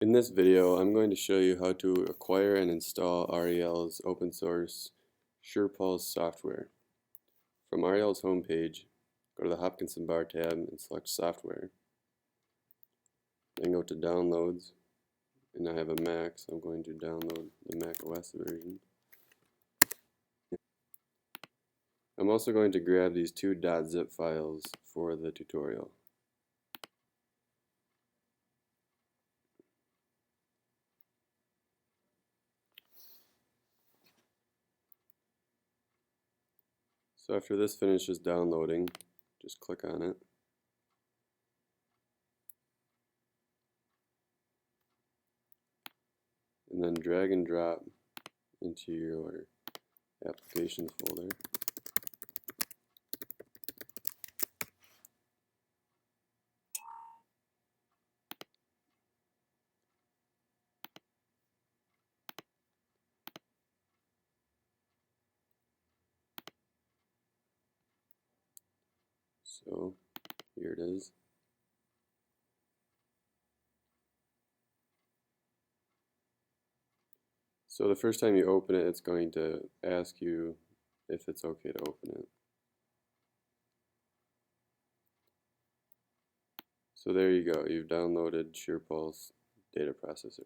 In this video, I'm going to show you how to acquire and install REL's open source SurePulse software. From REL's homepage, go to the Hopkinson bar tab and select Software. Then go to Downloads, and I have a Mac, so I'm going to download the Mac OS version. I'm also going to grab these two .zip files for the tutorial. So after this finishes downloading, just click on it. And then drag and drop into your applications folder. So here it is. So the first time you open it, it's going to ask you if it's okay to open it. So there you go, you've downloaded SurePulse Data Processor.